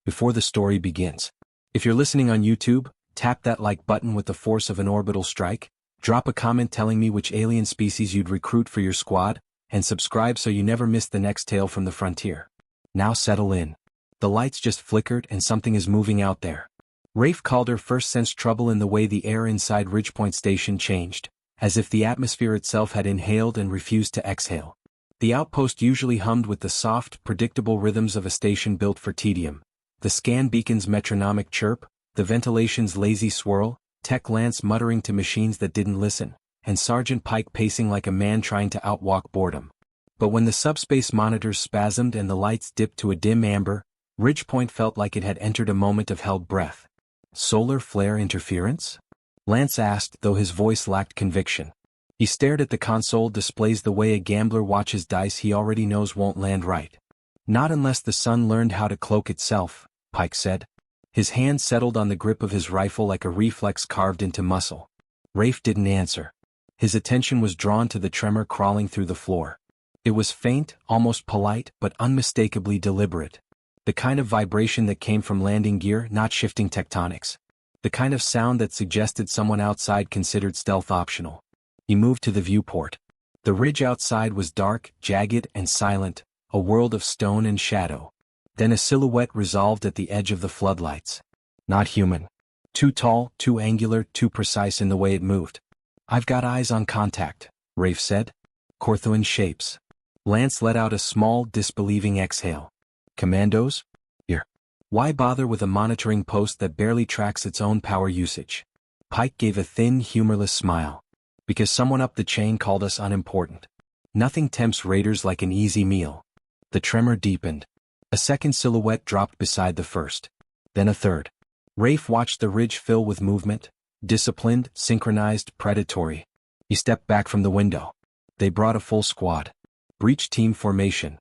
before the story begins. If you're listening on YouTube, tap that like button with the force of an orbital strike, drop a comment telling me which alien species you'd recruit for your squad, and subscribe so you never miss the next tale from the frontier. Now settle in. The lights just flickered and something is moving out there. Rafe Calder first sensed trouble in the way the air inside Ridgepoint Station changed, as if the atmosphere itself had inhaled and refused to exhale. The outpost usually hummed with the soft, predictable rhythms of a station built for tedium. The scan beacon's metronomic chirp, the ventilation's lazy swirl, Tech Lance muttering to machines that didn't listen, and Sergeant Pike pacing like a man trying to outwalk boredom. But when the subspace monitors spasmed and the lights dipped to a dim amber, Ridgepoint felt like it had entered a moment of held breath. Solar flare interference? Lance asked, though his voice lacked conviction. He stared at the console displays the way a gambler watches dice he already knows won't land right. Not unless the sun learned how to cloak itself, Pike said. His hand settled on the grip of his rifle like a reflex carved into muscle. Rafe didn't answer. His attention was drawn to the tremor crawling through the floor. It was faint, almost polite, but unmistakably deliberate. The kind of vibration that came from landing gear, not shifting tectonics. The kind of sound that suggested someone outside considered stealth optional. He moved to the viewport. The ridge outside was dark, jagged, and silent, a world of stone and shadow. Then a silhouette resolved at the edge of the floodlights. Not human. Too tall, too angular, too precise in the way it moved. "I've got eyes on contact," Rafe said. "Corthuan shapes." Lance let out a small, disbelieving exhale. "Commandos? Here. Why bother with a monitoring post that barely tracks its own power usage?" Pike gave a thin, humorless smile. "Because someone up the chain called us unimportant. Nothing tempts raiders like an easy meal." The tremor deepened. A second silhouette dropped beside the first. Then a third. Rafe watched the ridge fill with movement, disciplined, synchronized, predatory. He stepped back from the window. They brought a full squad. Breach team formation.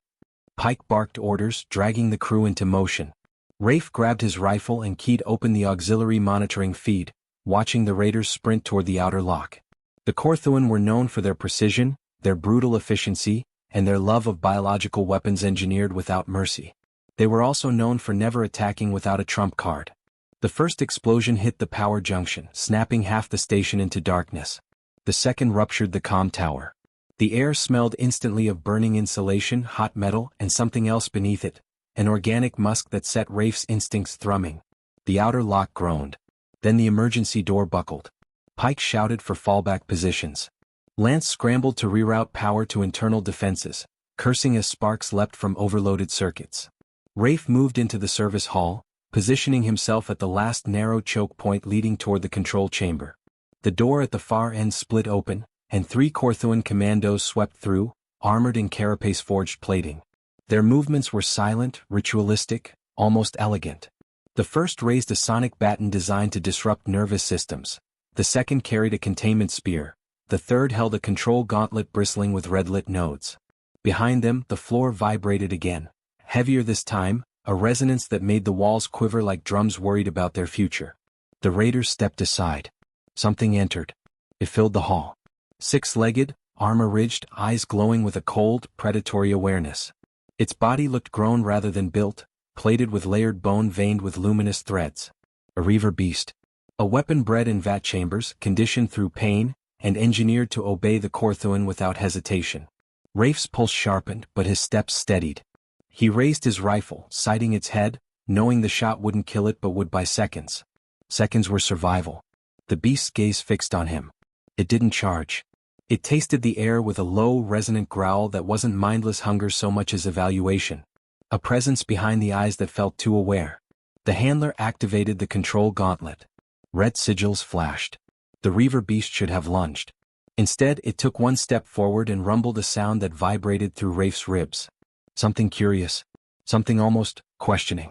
Pike barked orders, dragging the crew into motion. Rafe grabbed his rifle and keyed open the auxiliary monitoring feed, watching the raiders sprint toward the outer lock. The Corthuan were known for their precision, their brutal efficiency, and their love of biological weapons engineered without mercy. They were also known for never attacking without a trump card. The first explosion hit the power junction, snapping half the station into darkness. The second ruptured the comm tower. The air smelled instantly of burning insulation, hot metal, and something else beneath it, an organic musk that set Rafe's instincts thrumming. The outer lock groaned. Then the emergency door buckled. Pike shouted for fallback positions. Lance scrambled to reroute power to internal defenses, cursing as sparks leapt from overloaded circuits. Rafe moved into the service hall, positioning himself at the last narrow choke point leading toward the control chamber. The door at the far end split open, and 3 Corthuan commandos swept through, armored in carapace-forged plating. Their movements were silent, ritualistic, almost elegant. The first raised a sonic baton designed to disrupt nervous systems. The second carried a containment spear. The third held a control gauntlet bristling with red-lit nodes. Behind them, the floor vibrated again. Heavier this time, a resonance that made the walls quiver like drums worried about their future. The raiders stepped aside. Something entered. It filled the hall. 6-legged, armor-ridged, eyes glowing with a cold, predatory awareness. Its body looked grown rather than built, plated with layered bone veined with luminous threads. A reaver beast. A weapon bred in vat chambers, conditioned through pain, and engineered to obey the Corthuan without hesitation. Rafe's pulse sharpened, but his steps steadied. He raised his rifle, sighting its head, knowing the shot wouldn't kill it but would by seconds. Seconds were survival. The beast's gaze fixed on him. It didn't charge. It tasted the air with a low, resonant growl that wasn't mindless hunger so much as evaluation. A presence behind the eyes that felt too aware. The handler activated the control gauntlet. Red sigils flashed. The reaver beast should have lunged. Instead, it took one step forward and rumbled a sound that vibrated through Rafe's ribs. Something curious. Something almost questioning.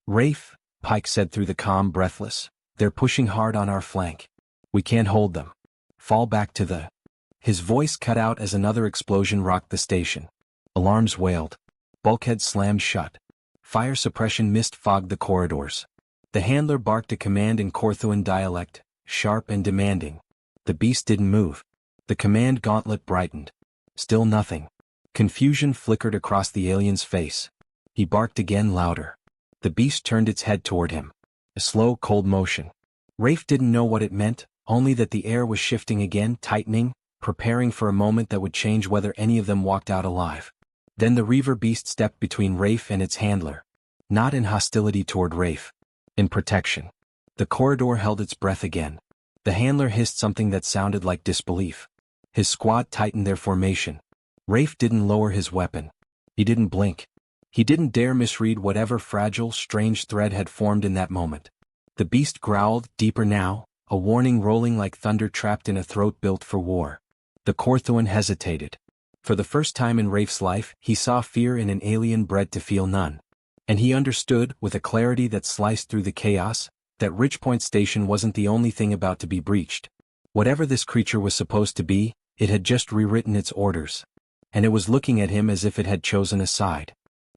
"Rafe," Pike said through the comm, breathless. "They're pushing hard on our flank. We can't hold them. Fall back to the..." His voice cut out as another explosion rocked the station. Alarms wailed. Bulkheads slammed shut. Fire suppression mist fogged the corridors. The handler barked a command in Corthuan dialect, sharp and demanding. The beast didn't move. The command gauntlet brightened. Still nothing. Confusion flickered across the alien's face. He barked again, louder. The beast turned its head toward him. A slow, cold motion. Rafe didn't know what it meant, only that the air was shifting again, tightening, preparing for a moment that would change whether any of them walked out alive. Then the Reaver beast stepped between Rafe and its handler. Not in hostility toward Rafe. In protection. The corridor held its breath again. The handler hissed something that sounded like disbelief. His squad tightened their formation. Rafe didn't lower his weapon. He didn't blink. He didn't dare misread whatever fragile, strange thread had formed in that moment. The beast growled, deeper now, a warning rolling like thunder trapped in a throat built for war. The Corthuan hesitated. For the first time in Rafe's life, he saw fear in an alien bred to feel none. And he understood, with a clarity that sliced through the chaos, that Ridgepoint Station wasn't the only thing about to be breached. Whatever this creature was supposed to be, it had just rewritten its orders. And it was looking at him as if it had chosen a side.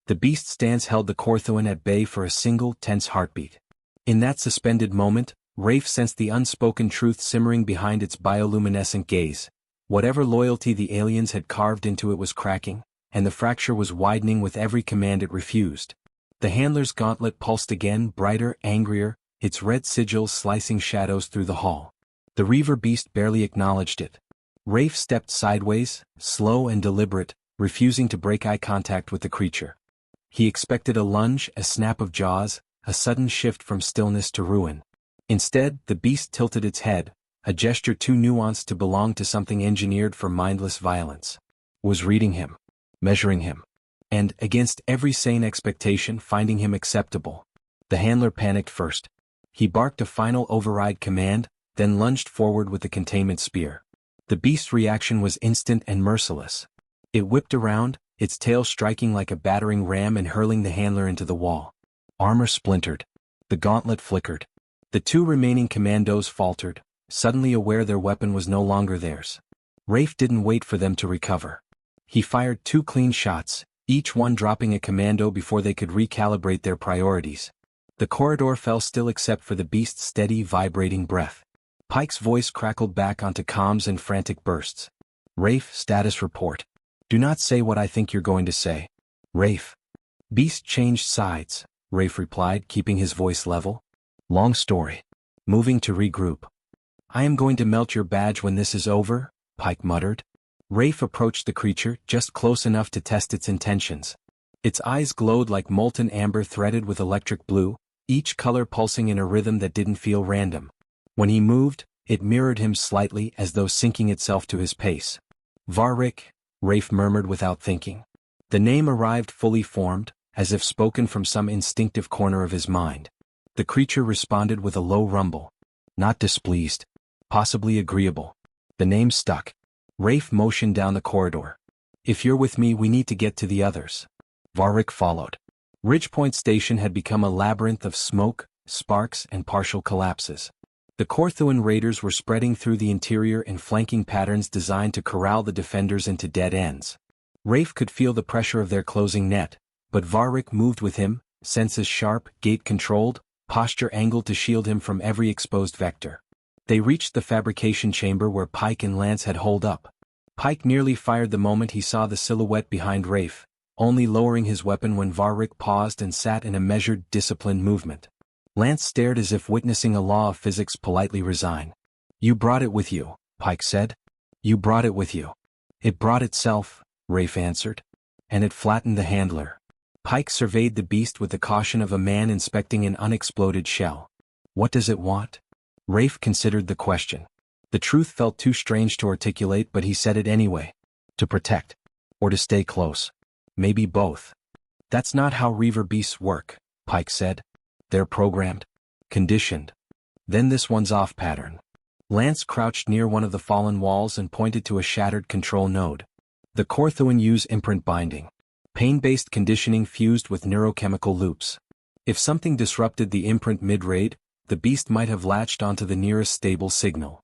The beast's stance held the Corthuan at bay for a single, tense heartbeat. In that suspended moment, Rafe sensed the unspoken truth simmering behind its bioluminescent gaze. Whatever loyalty the aliens had carved into it was cracking, and the fracture was widening with every command it refused. The handler's gauntlet pulsed again, brighter, angrier, its red sigils slicing shadows through the hall. The Reaver beast barely acknowledged it. Rafe stepped sideways, slow and deliberate, refusing to break eye contact with the creature. He expected a lunge, a snap of jaws, a sudden shift from stillness to ruin. Instead, the beast tilted its head, a gesture too nuanced to belong to something engineered for mindless violence. Was reading him, measuring him, and, against every sane expectation, finding him acceptable. The handler panicked first. He barked a final override command, then lunged forward with the containment spear. The beast's reaction was instant and merciless. It whipped around, its tail striking like a battering ram and hurling the handler into the wall. Armor splintered. The gauntlet flickered. The two remaining commandos faltered, suddenly aware their weapon was no longer theirs. Rafe didn't wait for them to recover. He fired 2 clean shots, each one dropping a commando before they could recalibrate their priorities. The corridor fell still except for the beast's steady, vibrating breath. Pike's voice crackled back onto comms in frantic bursts. Rafe, status report. Do not say what I think you're going to say. Rafe. Beast changed sides, Rafe replied, keeping his voice level. Long story. Moving to regroup. I am going to melt your badge when this is over, Pike muttered. Rafe approached the creature, just close enough to test its intentions. Its eyes glowed like molten amber threaded with electric blue, each color pulsing in a rhythm that didn't feel random. When he moved, it mirrored him slightly as though syncing itself to his pace. Varric, Rafe murmured without thinking. The name arrived fully formed, as if spoken from some instinctive corner of his mind. The creature responded with a low rumble. Not displeased. Possibly agreeable. The name stuck. Rafe motioned down the corridor. If you're with me, we need to get to the others. Varric followed. Ridgepoint Station had become a labyrinth of smoke, sparks, and partial collapses. The Corthuan raiders were spreading through the interior in flanking patterns designed to corral the defenders into dead ends. Rafe could feel the pressure of their closing net, but Varric moved with him, senses sharp, gate-controlled, posture angled to shield him from every exposed vector. They reached the fabrication chamber where Pike and Lance had holed up. Pike nearly fired the moment he saw the silhouette behind Rafe, only lowering his weapon when Varric paused and sat in a measured, disciplined movement. Lance stared as if witnessing a law of physics politely resign. You brought it with you, Pike said. You brought it with you. It brought itself, Rafe answered. And it flattened the handler. Pike surveyed the beast with the caution of a man inspecting an unexploded shell. What does it want? Rafe considered the question. The truth felt too strange to articulate, but he said it anyway. To protect. Or to stay close. Maybe both. That's not how Reaver beasts work, Pike said. They're programmed. Conditioned. Then this one's off pattern. Lance crouched near one of the fallen walls and pointed to a shattered control node. The Corthuan use imprint binding. Pain-based conditioning fused with neurochemical loops. If something disrupted the imprint mid-raid, the beast might have latched onto the nearest stable signal.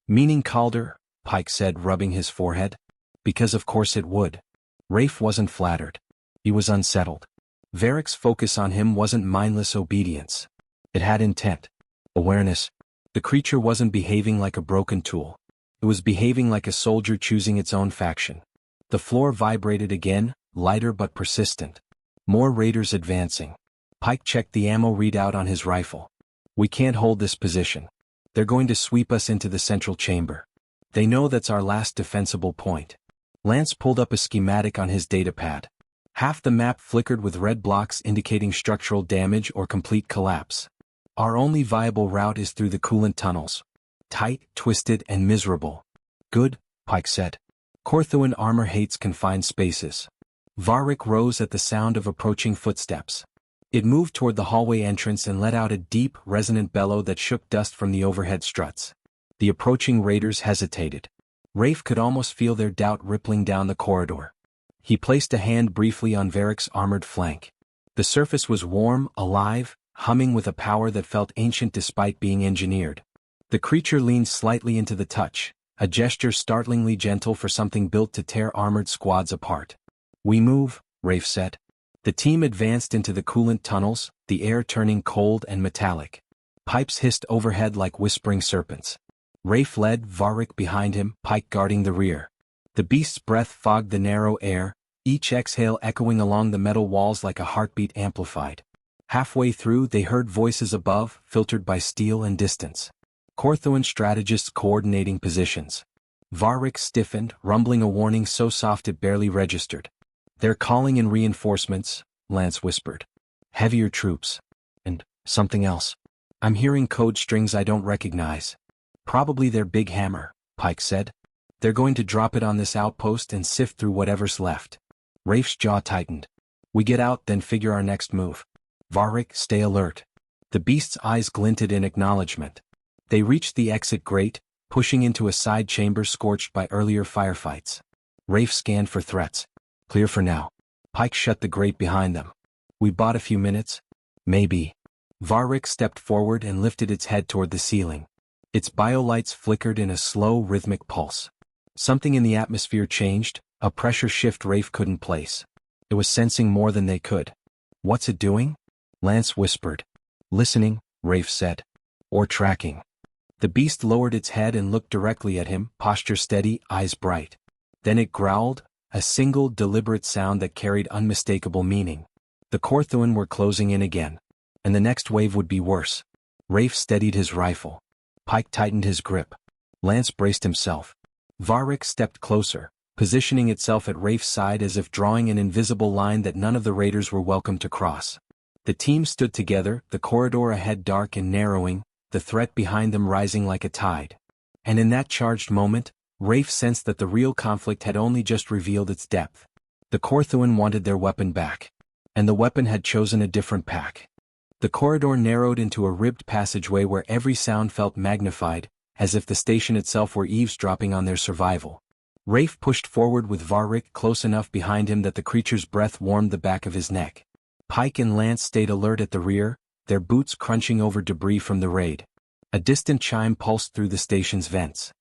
Meaning Calder, Pike said, rubbing his forehead. Because of course it would. Rafe wasn't flattered. He was unsettled. Varric's focus on him wasn't mindless obedience. It had intent. Awareness. The creature wasn't behaving like a broken tool. It was behaving like a soldier choosing its own faction. The floor vibrated again, lighter but persistent. More raiders advancing. Pike checked the ammo readout on his rifle. We can't hold this position. They're going to sweep us into the central chamber. They know that's our last defensible point. Lance pulled up a schematic on his datapad. Half the map flickered with red blocks indicating structural damage or complete collapse. Our only viable route is through the coolant tunnels. Tight, twisted, and miserable. Good, Pike said. Corthuan armor hates confined spaces. Varric rose at the sound of approaching footsteps. It moved toward the hallway entrance and let out a deep, resonant bellow that shook dust from the overhead struts. The approaching raiders hesitated. Rafe could almost feel their doubt rippling down the corridor. He placed a hand briefly on Varric's armored flank. The surface was warm, alive, humming with a power that felt ancient despite being engineered. The creature leaned slightly into the touch, a gesture startlingly gentle for something built to tear armored squads apart. We move, Rafe said. The team advanced into the coolant tunnels, the air turning cold and metallic. Pipes hissed overhead like whispering serpents. Rafe led, Varric behind him, Pike guarding the rear. The beast's breath fogged the narrow air, each exhale echoing along the metal walls like a heartbeat amplified. Halfway through, they heard voices above, filtered by steel and distance. Corthuan strategists coordinating positions. Varric stiffened, rumbling a warning so soft it barely registered. They're calling in reinforcements, Lance whispered. Heavier troops. And something else. I'm hearing code strings I don't recognize. Probably their big hammer, Pike said. They're going to drop it on this outpost and sift through whatever's left. Rafe's jaw tightened. We get out, then figure our next move. Varric, stay alert. The beast's eyes glinted in acknowledgement. They reached the exit grate, pushing into a side chamber scorched by earlier firefights. Rafe scanned for threats. Clear for now. Pike shut the grate behind them. We bought a few minutes? Maybe. Varric stepped forward and lifted its head toward the ceiling. Its biolights flickered in a slow, rhythmic pulse. Something in the atmosphere changed, a pressure shift Rafe couldn't place. It was sensing more than they could. What's it doing? Lance whispered. Listening, Rafe said. Or tracking. The beast lowered its head and looked directly at him, posture steady, eyes bright. Then it growled, a single, deliberate sound that carried unmistakable meaning. The Corthuan were closing in again. And the next wave would be worse. Rafe steadied his rifle. Pike tightened his grip. Lance braced himself. Varric stepped closer, positioning itself at Rafe's side as if drawing an invisible line that none of the raiders were welcome to cross. The team stood together, the corridor ahead dark and narrowing, the threat behind them rising like a tide. And in that charged moment, Rafe sensed that the real conflict had only just revealed its depth. The Corthuan wanted their weapon back. And the weapon had chosen a different pack. The corridor narrowed into a ribbed passageway where every sound felt magnified, as if the station itself were eavesdropping on their survival. Rafe pushed forward with Varric close enough behind him that the creature's breath warmed the back of his neck. Pike and Lance stayed alert at the rear, their boots crunching over debris from the raid. A distant chime pulsed through the station's vents.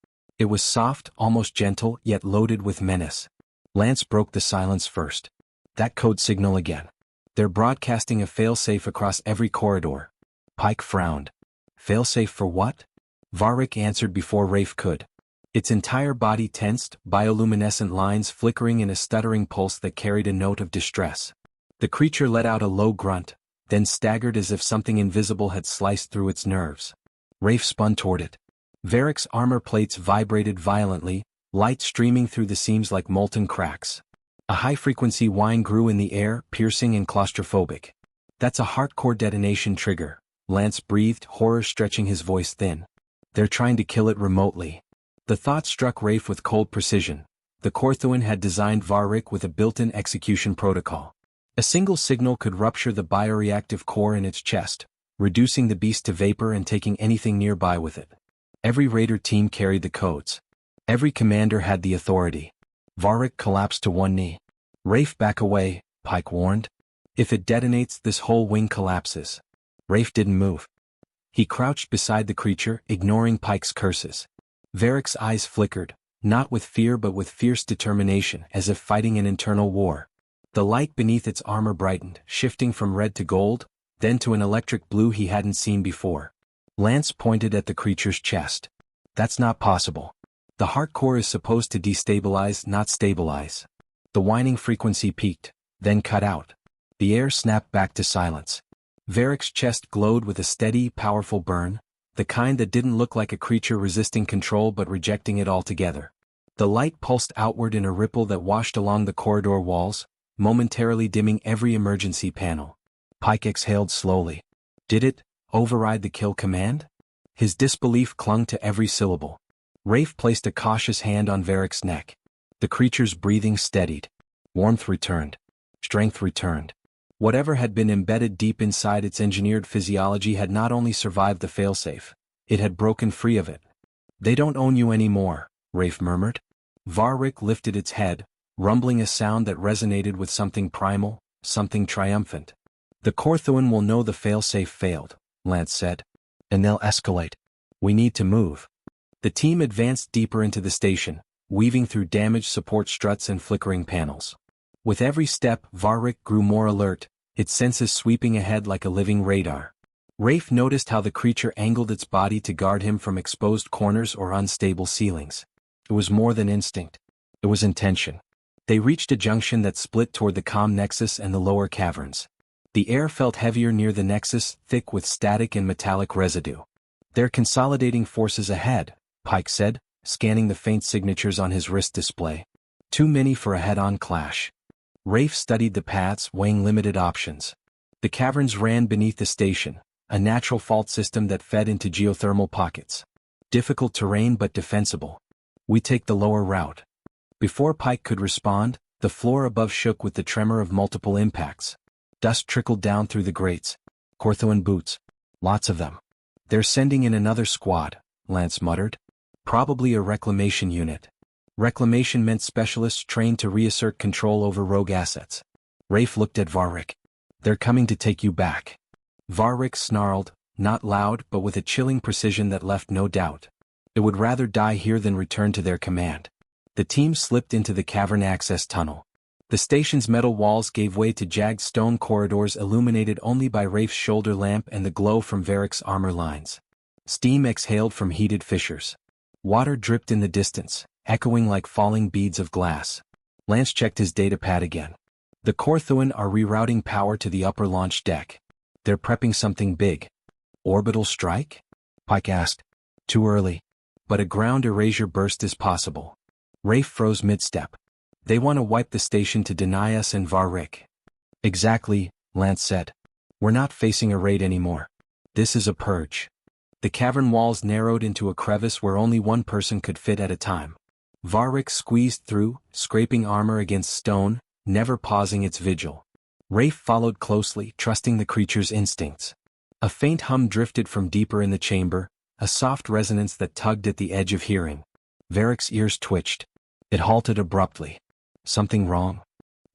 It was soft, almost gentle, yet loaded with menace. Lance broke the silence first. That code signal again. They're broadcasting a failsafe across every corridor. Pike frowned. Failsafe for what? Varric answered before Rafe could. Its entire body tensed, bioluminescent lines flickering in a stuttering pulse that carried a note of distress. The creature let out a low grunt, then staggered as if something invisible had sliced through its nerves. Rafe spun toward it. Varric's armor plates vibrated violently, light streaming through the seams like molten cracks. A high-frequency whine grew in the air, piercing and claustrophobic. That's a hardcore detonation trigger, Lance breathed, horror stretching his voice thin. They're trying to kill it remotely. The thought struck Rafe with cold precision. The Corthuan had designed Varric with a built-in execution protocol. A single signal could rupture the bioreactive core in its chest, reducing the beast to vapor and taking anything nearby with it. Every raider team carried the codes. Every commander had the authority. Varric collapsed to one knee. Rafe, back away, Pike warned. If it detonates, this whole wing collapses. Rafe didn't move. He crouched beside the creature, ignoring Pike's curses. Varric's eyes flickered, not with fear but with fierce determination, as if fighting an internal war. The light beneath its armor brightened, shifting from red to gold, then to an electric blue he hadn't seen before. Lance pointed at the creature's chest. That's not possible. The heart core is supposed to destabilize, not stabilize. The whining frequency peaked, then cut out. The air snapped back to silence. Varric's chest glowed with a steady, powerful burn, the kind that didn't look like a creature resisting control but rejecting it altogether. The light pulsed outward in a ripple that washed along the corridor walls, momentarily dimming every emergency panel. Pike exhaled slowly. Did it override the kill command? His disbelief clung to every syllable. Rafe placed a cautious hand on Varric's neck. The creature's breathing steadied. Warmth returned. Strength returned. Whatever had been embedded deep inside its engineered physiology had not only survived the failsafe, it had broken free of it. "They don't own you anymore," Rafe murmured. Varric lifted its head, rumbling a sound that resonated with something primal, something triumphant. "The Corthuan will know the failsafe failed," Lance said. "And they'll escalate. We need to move." The team advanced deeper into the station, weaving through damaged support struts and flickering panels. With every step, Varric grew more alert, its senses sweeping ahead like a living radar. Rafe noticed how the creature angled its body to guard him from exposed corners or unstable ceilings. It was more than instinct. It was intention. They reached a junction that split toward the comm nexus and the lower caverns. The air felt heavier near the nexus, thick with static and metallic residue. "They're consolidating forces ahead," Pike said, scanning the faint signatures on his wrist display. "Too many for a head-on clash." Rafe studied the paths, weighing limited options. The caverns ran beneath the station, a natural fault system that fed into geothermal pockets. Difficult terrain but defensible. "We take the lower route." Before Pike could respond, the floor above shook with the tremor of multiple impacts. Dust trickled down through the grates. "Corthuan boots. Lots of them." "They're sending in another squad," Lance muttered. "Probably a reclamation unit." Reclamation meant specialists trained to reassert control over rogue assets. Rafe looked at Varric. "They're coming to take you back." Varric snarled, not loud but with a chilling precision that left no doubt. It would rather die here than return to their command. The team slipped into the cavern access tunnel. The station's metal walls gave way to jagged stone corridors illuminated only by Rafe's shoulder lamp and the glow from Varric's armor lines. Steam exhaled from heated fissures. Water dripped in the distance, echoing like falling beads of glass. Lance checked his datapad again. "The Corthuan are rerouting power to the upper launch deck. They're prepping something big." "Orbital strike?" Pike asked. "Too early. But a ground erasure burst is possible." Rafe froze mid-step. "They want to wipe the station to deny us and Varric." "Exactly," Lance said. "We're not facing a raid anymore. This is a purge." The cavern walls narrowed into a crevice where only one person could fit at a time. Varric squeezed through, scraping armor against stone, never pausing its vigil. Rafe followed closely, trusting the creature's instincts. A faint hum drifted from deeper in the chamber, a soft resonance that tugged at the edge of hearing. Varric's ears twitched. It halted abruptly. "Something wrong?"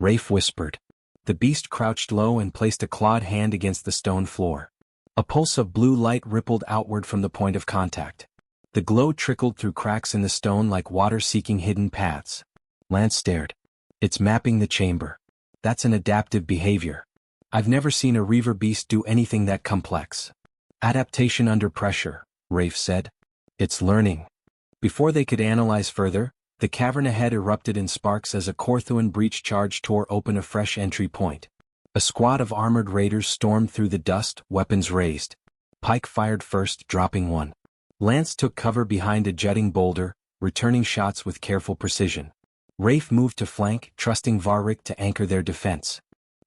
Rafe whispered. The beast crouched low and placed a clawed hand against the stone floor. A pulse of blue light rippled outward from the point of contact. The glow trickled through cracks in the stone like water seeking hidden paths. Lance stared. "It's mapping the chamber. That's an adaptive behavior. I've never seen a reaver beast do anything that complex." "Adaptation under pressure," Rafe said. "It's learning." Before they could analyze further, the cavern ahead erupted in sparks as a Corthuan breach charge tore open a fresh entry point. A squad of armored raiders stormed through the dust, weapons raised. Pike fired first, dropping one. Lance took cover behind a jutting boulder, returning shots with careful precision. Rafe moved to flank, trusting Varric to anchor their defense.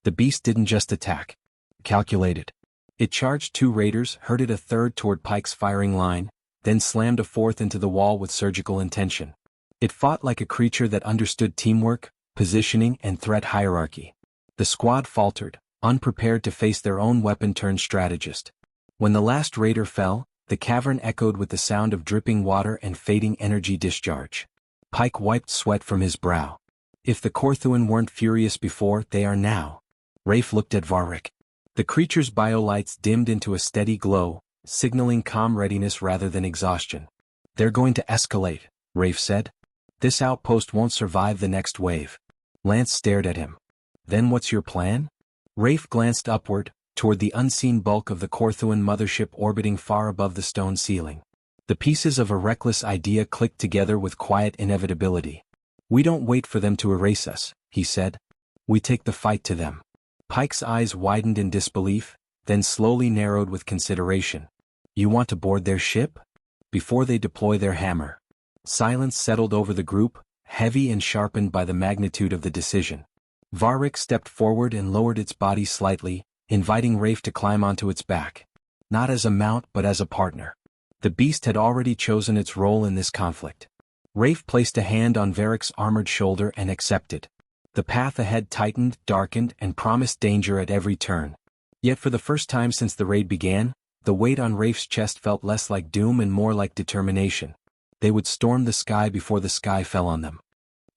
The beast didn't just attack. Calculated. It charged two raiders, herded a third toward Pike's firing line, then slammed a fourth into the wall with surgical intention. It fought like a creature that understood teamwork, positioning, and threat hierarchy. The squad faltered, unprepared to face their own weapon-turned strategist. When the last raider fell, the cavern echoed with the sound of dripping water and fading energy discharge. Pike wiped sweat from his brow. If the Corthuan weren't furious before, they are now. Rafe looked at Varric. The creature's biolights dimmed into a steady glow, signaling calm readiness rather than exhaustion. "They're going to escalate," Rafe said. "This outpost won't survive the next wave." Lance stared at him. "Then what's your plan?" Rafe glanced upward, toward the unseen bulk of the Corthuan mothership orbiting far above the stone ceiling. The pieces of a reckless idea clicked together with quiet inevitability. "We don't wait for them to erase us," he said. "We take the fight to them." Pike's eyes widened in disbelief, then slowly narrowed with consideration. You want to board their ship? Before they deploy their hammer. Silence settled over the group, heavy and sharpened by the magnitude of the decision. Varric stepped forward and lowered its body slightly, inviting Rafe to climb onto its back. Not as a mount but as a partner. The beast had already chosen its role in this conflict. Rafe placed a hand on Varric's armored shoulder and accepted. The path ahead tightened, darkened, and promised danger at every turn. Yet for the first time since the raid began, the weight on Rafe's chest felt less like doom and more like determination. They would storm the sky before the sky fell on them.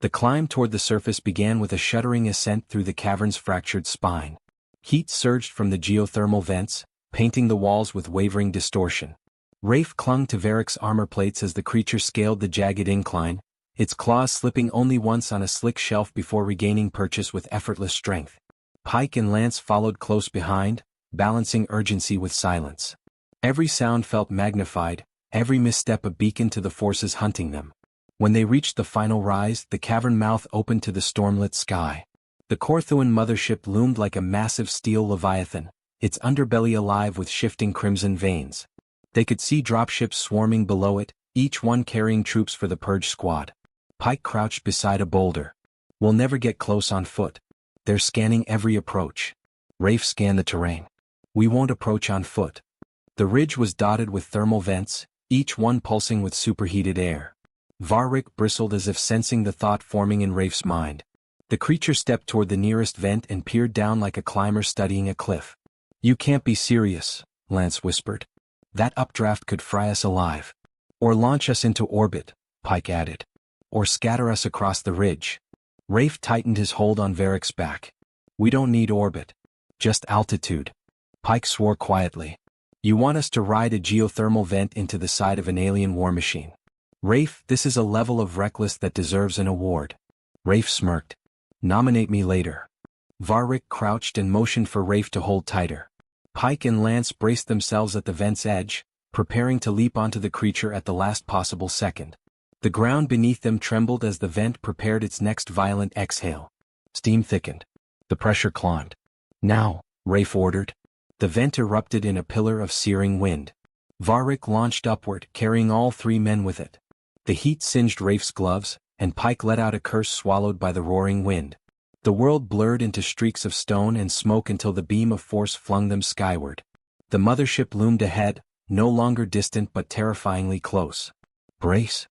The climb toward the surface began with a shuddering ascent through the cavern's fractured spine. Heat surged from the geothermal vents, painting the walls with wavering distortion. Rafe clung to Varric's armor plates as the creature scaled the jagged incline, its claws slipping only once on a slick shelf before regaining purchase with effortless strength. Pike and Lance followed close behind, balancing urgency with silence. Every sound felt magnified, every misstep a beacon to the forces hunting them. When they reached the final rise, the cavern mouth opened to the stormlit sky. The Corthuan mothership loomed like a massive steel leviathan, its underbelly alive with shifting crimson veins. They could see dropships swarming below it, each one carrying troops for the Purge squad. Pike crouched beside a boulder. We'll never get close on foot. They're scanning every approach. Rafe scanned the terrain. We won't approach on foot. The ridge was dotted with thermal vents, each one pulsing with superheated air. Varric bristled as if sensing the thought forming in Rafe's mind. The creature stepped toward the nearest vent and peered down like a climber studying a cliff. You can't be serious, Lance whispered. That updraft could fry us alive. Or launch us into orbit, Pike added. Or scatter us across the ridge. Rafe tightened his hold on Varric's back. We don't need orbit. Just altitude. Pike swore quietly. You want us to ride a geothermal vent into the side of an alien war machine. Rafe, this is a level of reckless that deserves an award. Rafe smirked. Nominate me later. Varric crouched and motioned for Rafe to hold tighter. Pike and Lance braced themselves at the vent's edge, preparing to leap onto the creature at the last possible second. The ground beneath them trembled as the vent prepared its next violent exhale. Steam thickened. The pressure climbed. Now, Rafe ordered. The vent erupted in a pillar of searing wind. Varric launched upward, carrying all three men with it. The heat singed Rafe's gloves, and Pike let out a curse swallowed by the roaring wind. The world blurred into streaks of stone and smoke until the beam of force flung them skyward. The mothership loomed ahead, no longer distant but terrifyingly close. Brace!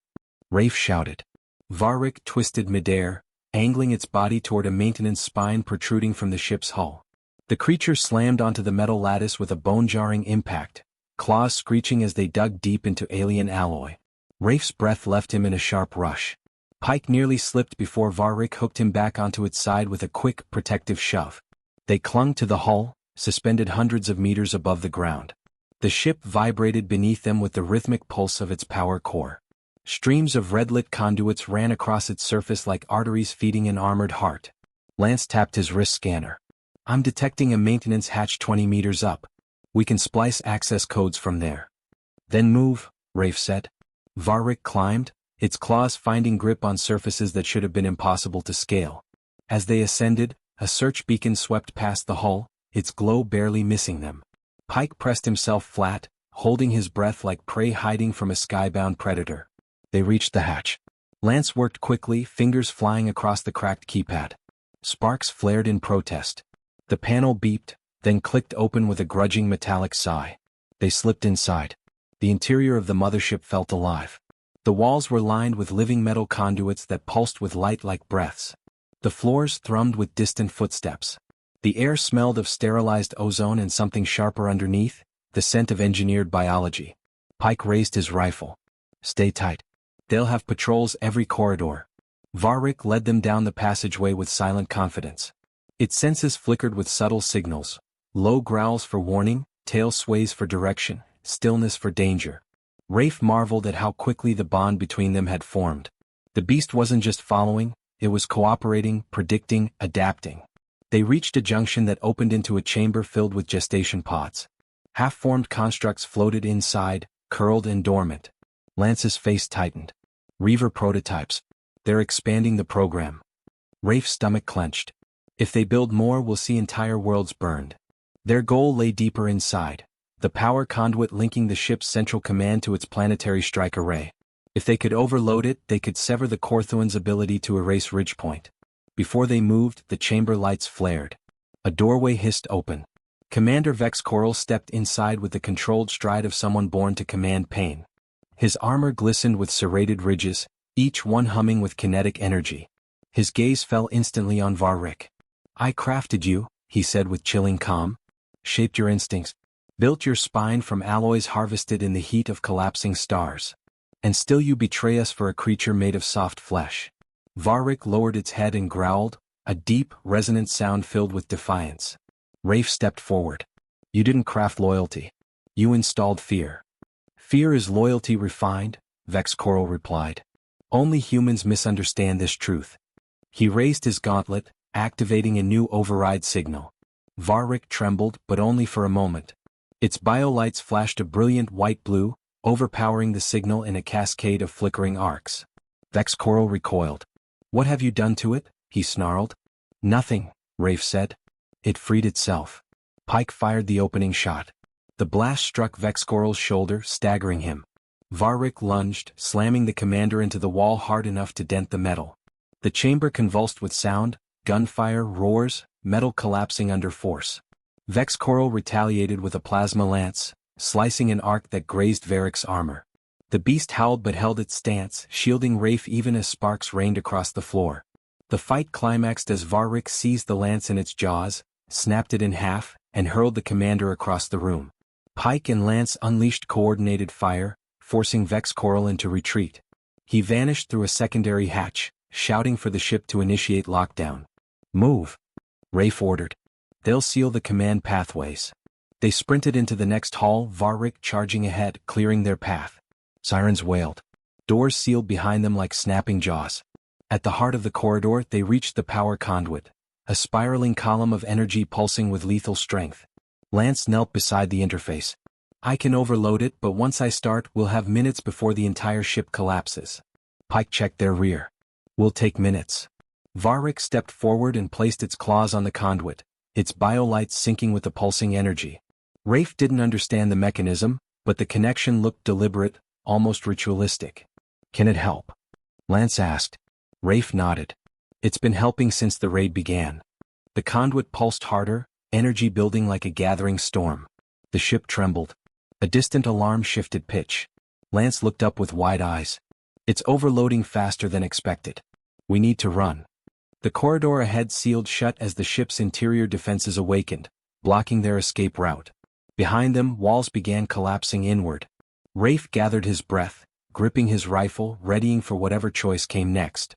Rafe shouted. Varric twisted midair, angling its body toward a maintenance spine protruding from the ship's hull. The creature slammed onto the metal lattice with a bone-jarring impact, claws screeching as they dug deep into alien alloy. Rafe's breath left him in a sharp rush. Pike nearly slipped before Varric hooked him back onto its side with a quick, protective shove. They clung to the hull, suspended hundreds of meters above the ground. The ship vibrated beneath them with the rhythmic pulse of its power core. Streams of red-lit conduits ran across its surface like arteries feeding an armored heart. Lance tapped his wrist scanner. I'm detecting a maintenance hatch 20 meters up. We can splice access codes from there. Then move, Rafe said. Varric climbed, its claws finding grip on surfaces that should have been impossible to scale. As they ascended, a search beacon swept past the hull, its glow barely missing them. Pike pressed himself flat, holding his breath like prey hiding from a skybound predator. They reached the hatch. Lance worked quickly, fingers flying across the cracked keypad. Sparks flared in protest. The panel beeped, then clicked open with a grudging metallic sigh. They slipped inside. The interior of the mothership felt alive. The walls were lined with living metal conduits that pulsed with light like breaths. The floors thrummed with distant footsteps. The air smelled of sterilized ozone and something sharper underneath, the scent of engineered biology. Pike raised his rifle. Stay tight. They'll have patrols every corridor. Varric led them down the passageway with silent confidence. Its senses flickered with subtle signals. Low growls for warning, tail sways for direction, stillness for danger. Rafe marveled at how quickly the bond between them had formed. The beast wasn't just following, it was cooperating, predicting, adapting. They reached a junction that opened into a chamber filled with gestation pods. Half-formed constructs floated inside, curled and dormant. Lance's face tightened. Reaver prototypes. They're expanding the program. Rafe's stomach clenched. If they build more, we'll see entire worlds burned. Their goal lay deeper inside, the power conduit linking the ship's central command to its planetary strike array. If they could overload it, they could sever the Corthuan's ability to erase Ridgepoint. Before they moved, the chamber lights flared. A doorway hissed open. Commander Vex Coral stepped inside with the controlled stride of someone born to command pain. His armor glistened with serrated ridges, each one humming with kinetic energy. His gaze fell instantly on Varric. "I crafted you," he said with chilling calm. "Shaped your instincts. Built your spine from alloys harvested in the heat of collapsing stars. And still you betray us for a creature made of soft flesh." Varric lowered its head and growled, a deep, resonant sound filled with defiance. Rafe stepped forward. "You didn't craft loyalty. You installed fear." "Fear is loyalty refined," Vex Coral replied. "Only humans misunderstand this truth." He raised his gauntlet, activating a new override signal. Varric trembled, but only for a moment. Its biolights flashed a brilliant white-blue, overpowering the signal in a cascade of flickering arcs. Vex Coral recoiled. "What have you done to it?" he snarled. "Nothing," Rafe said. "It freed itself." Pike fired the opening shot. The blast struck Vex Coral's shoulder, staggering him. Varric lunged, slamming the commander into the wall hard enough to dent the metal. The chamber convulsed with sound, gunfire, roars, metal collapsing under force. Vex Coral retaliated with a plasma lance, slicing an arc that grazed Varric's armor. The beast howled but held its stance, shielding Rafe even as sparks rained across the floor. The fight climaxed as Varric seized the lance in its jaws, snapped it in half, and hurled the commander across the room. Pike and Lance unleashed coordinated fire, forcing Vex Coral into retreat. He vanished through a secondary hatch, shouting for the ship to initiate lockdown. "Move," Rafe ordered. "They'll seal the command pathways." They sprinted into the next hall, Varric charging ahead, clearing their path. Sirens wailed. Doors sealed behind them like snapping jaws. At the heart of the corridor, they reached the power conduit, a spiraling column of energy pulsing with lethal strength. Lance knelt beside the interface. "I can overload it, but once I start, we'll have minutes before the entire ship collapses." Pike checked their rear. "We'll take minutes." Varric stepped forward and placed its claws on the conduit, its biolights syncing with the pulsing energy. Rafe didn't understand the mechanism, but the connection looked deliberate, almost ritualistic. "Can it help?" Lance asked. Rafe nodded. "It's been helping since the raid began." The conduit pulsed harder, energy building like a gathering storm. The ship trembled. A distant alarm shifted pitch. Lance looked up with wide eyes. "It's overloading faster than expected. We need to run." The corridor ahead sealed shut as the ship's interior defenses awakened, blocking their escape route. Behind them, walls began collapsing inward. Rafe gathered his breath, gripping his rifle, readying for whatever choice came next.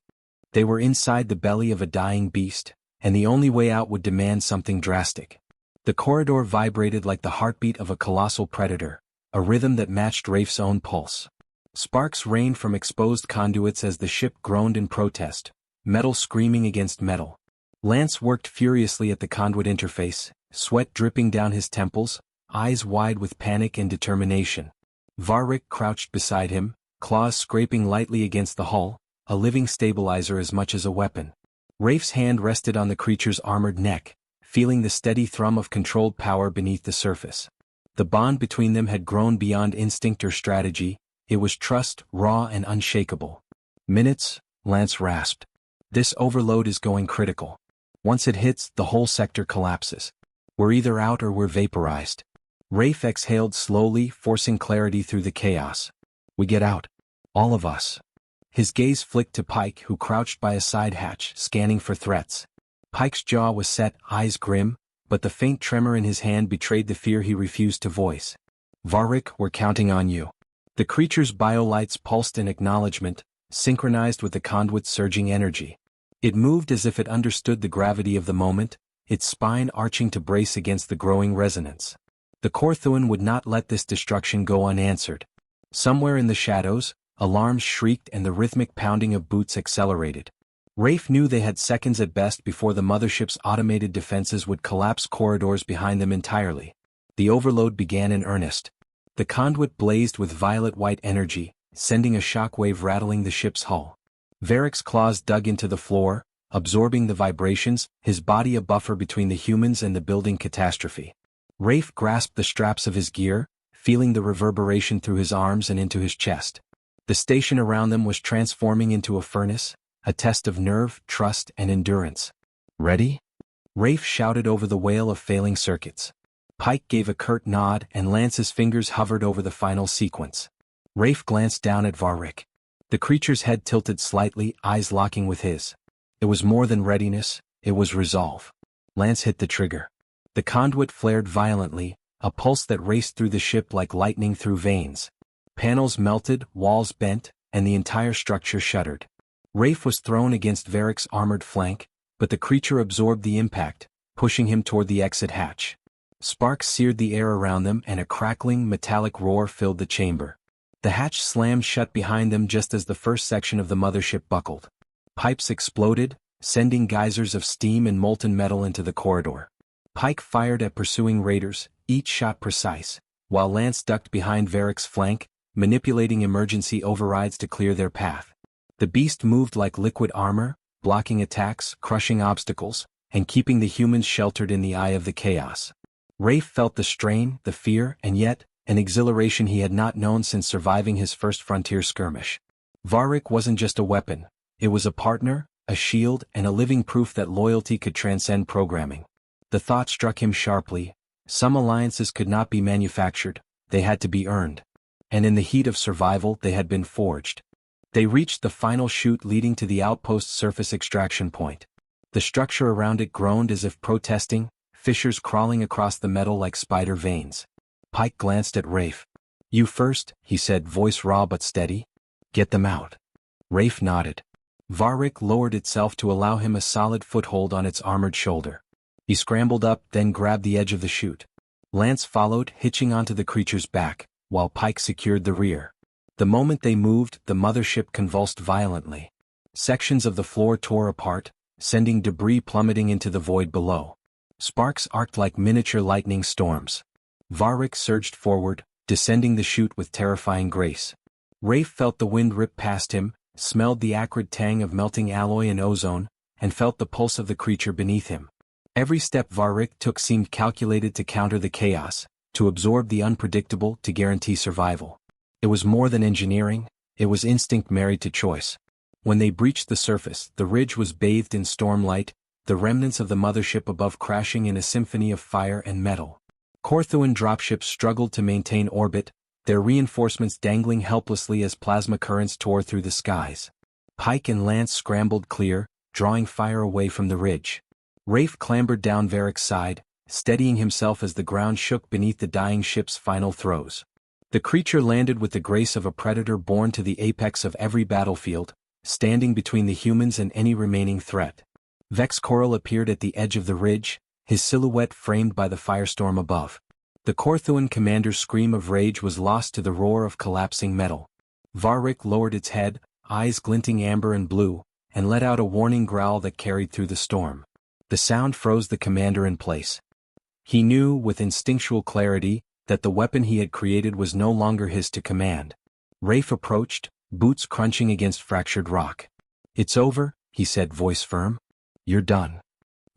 They were inside the belly of a dying beast, and the only way out would demand something drastic. The corridor vibrated like the heartbeat of a colossal predator, a rhythm that matched Rafe's own pulse. Sparks rained from exposed conduits as the ship groaned in protest, metal screaming against metal. Lance worked furiously at the conduit interface, sweat dripping down his temples, eyes wide with panic and determination. Varric crouched beside him, claws scraping lightly against the hull, a living stabilizer as much as a weapon. Rafe's hand rested on the creature's armored neck, feeling the steady thrum of controlled power beneath the surface. The bond between them had grown beyond instinct or strategy, it was trust, raw and unshakable. "Minutes," Lance rasped. "This overload is going critical. Once it hits, the whole sector collapses. We're either out or we're vaporized." Rafe exhaled slowly, forcing clarity through the chaos. "We get out. All of us." His gaze flicked to Pike, who crouched by a side hatch, scanning for threats. Pike's jaw was set, eyes grim, but the faint tremor in his hand betrayed the fear he refused to voice. "Varric, we're counting on you." The creature's biolights pulsed in acknowledgement, synchronized with the conduit's surging energy. It moved as if it understood the gravity of the moment, its spine arching to brace against the growing resonance. The Corthuan would not let this destruction go unanswered. Somewhere in the shadows, alarms shrieked and the rhythmic pounding of boots accelerated. Rafe knew they had seconds at best before the mothership's automated defenses would collapse corridors behind them entirely. The overload began in earnest. The conduit blazed with violet-white energy, sending a shockwave rattling the ship's hull. Varric's claws dug into the floor, absorbing the vibrations, his body a buffer between the humans and the building catastrophe. Rafe grasped the straps of his gear, feeling the reverberation through his arms and into his chest. The station around them was transforming into a furnace, a test of nerve, trust, and endurance. "Ready?" Rafe shouted over the wail of failing circuits. Pike gave a curt nod and Lance's fingers hovered over the final sequence. Rafe glanced down at Varric. The creature's head tilted slightly, eyes locking with his. It was more than readiness, it was resolve. Lance hit the trigger. The conduit flared violently, a pulse that raced through the ship like lightning through veins. Panels melted, walls bent, and the entire structure shuddered. Rafe was thrown against Varric's armored flank, but the creature absorbed the impact, pushing him toward the exit hatch. Sparks seared the air around them and a crackling, metallic roar filled the chamber. The hatch slammed shut behind them just as the first section of the mothership buckled. Pipes exploded, sending geysers of steam and molten metal into the corridor. Pike fired at pursuing raiders, each shot precise, while Lance ducked behind Varric's flank, manipulating emergency overrides to clear their path. The beast moved like liquid armor, blocking attacks, crushing obstacles, and keeping the humans sheltered in the eye of the chaos. Rafe felt the strain, the fear, and yet, an exhilaration he had not known since surviving his first frontier skirmish. Varric wasn't just a weapon, it was a partner, a shield, and a living proof that loyalty could transcend programming. The thought struck him sharply: some alliances could not be manufactured, they had to be earned. And in the heat of survival they had been forged. They reached the final chute leading to the Outpost surface extraction point. The structure around it groaned as if protesting, fissures crawling across the metal like spider veins. Pike glanced at Rafe. "You first," he said, voice raw but steady. "Get them out." Rafe nodded. Varric lowered itself to allow him a solid foothold on its armored shoulder. He scrambled up, then grabbed the edge of the chute. Lance followed, hitching onto the creature's back, while Pike secured the rear. The moment they moved, the mothership convulsed violently. Sections of the floor tore apart, sending debris plummeting into the void below. Sparks arced like miniature lightning storms. Varric surged forward, descending the chute with terrifying grace. Rafe felt the wind rip past him, smelled the acrid tang of melting alloy and ozone, and felt the pulse of the creature beneath him. Every step Varric took seemed calculated to counter the chaos, to absorb the unpredictable, to guarantee survival. It was more than engineering, it was instinct married to choice. When they breached the surface, the ridge was bathed in stormlight, the remnants of the mothership above crashing in a symphony of fire and metal. Corthuan dropships struggled to maintain orbit, their reinforcements dangling helplessly as plasma currents tore through the skies. Pike and Lance scrambled clear, drawing fire away from the ridge. Rafe clambered down Varric's side, steadying himself as the ground shook beneath the dying ship's final throes. The creature landed with the grace of a predator born to the apex of every battlefield, standing between the humans and any remaining threat. Vex Coral appeared at the edge of the ridge, his silhouette framed by the firestorm above. The Corthuan commander's scream of rage was lost to the roar of collapsing metal. Varric lowered its head, eyes glinting amber and blue, and let out a warning growl that carried through the storm. The sound froze the commander in place. He knew, with instinctual clarity, that the weapon he had created was no longer his to command. Rafe approached, boots crunching against fractured rock. "It's over," he said, voice firm. "You're done."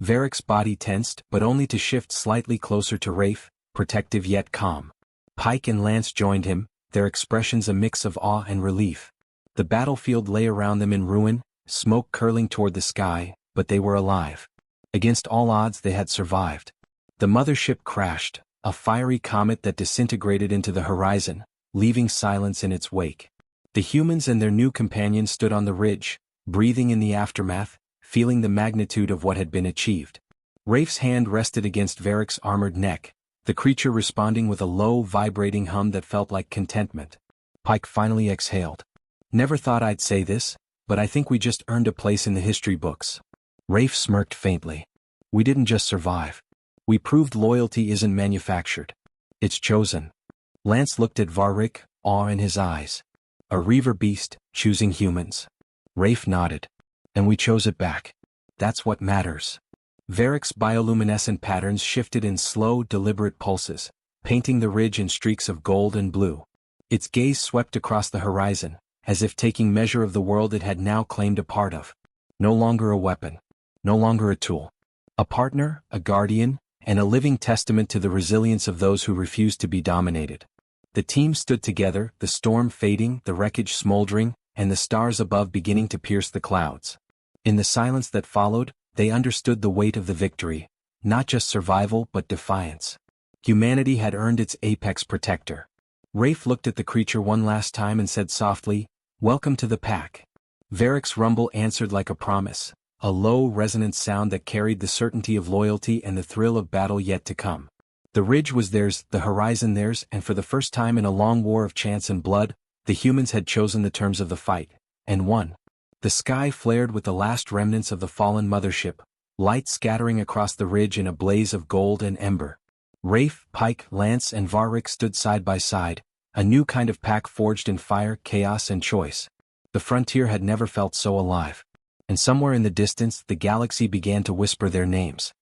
Varric's body tensed, but only to shift slightly closer to Rafe, protective yet calm. Pike and Lance joined him, their expressions a mix of awe and relief. The battlefield lay around them in ruin, smoke curling toward the sky, but they were alive. Against all odds they had survived. The mothership crashed, a fiery comet that disintegrated into the horizon, leaving silence in its wake. The humans and their new companions stood on the ridge, breathing in the aftermath, feeling the magnitude of what had been achieved. Rafe's hand rested against Varric's armored neck, the creature responding with a low, vibrating hum that felt like contentment. Pike finally exhaled. "Never thought I'd say this, but I think we just earned a place in the history books." Rafe smirked faintly. "We didn't just survive. We proved loyalty isn't manufactured. It's chosen." Lance looked at Varric, awe in his eyes. "A reaver beast, choosing humans." Rafe nodded. "And we chose it back. That's what matters." Varric's bioluminescent patterns shifted in slow, deliberate pulses, painting the ridge in streaks of gold and blue. Its gaze swept across the horizon, as if taking measure of the world it had now claimed a part of. No longer a weapon. No longer a tool. A partner, a guardian, and a living testament to the resilience of those who refused to be dominated. The team stood together, the storm fading, the wreckage smoldering, and the stars above beginning to pierce the clouds. In the silence that followed, they understood the weight of the victory, not just survival but defiance. Humanity had earned its apex protector. Rafe looked at the creature one last time and said softly, "Welcome to the pack." Varric's rumble answered like a promise, a low, resonant sound that carried the certainty of loyalty and the thrill of battle yet to come. The ridge was theirs, the horizon theirs, and for the first time in a long war of chance and blood, the humans had chosen the terms of the fight, and won. The sky flared with the last remnants of the fallen mothership, light scattering across the ridge in a blaze of gold and ember. Rafe, Pike, Lance, and Varric stood side by side, a new kind of pack forged in fire, chaos, and choice. The frontier had never felt so alive. And somewhere in the distance, the galaxy began to whisper their names.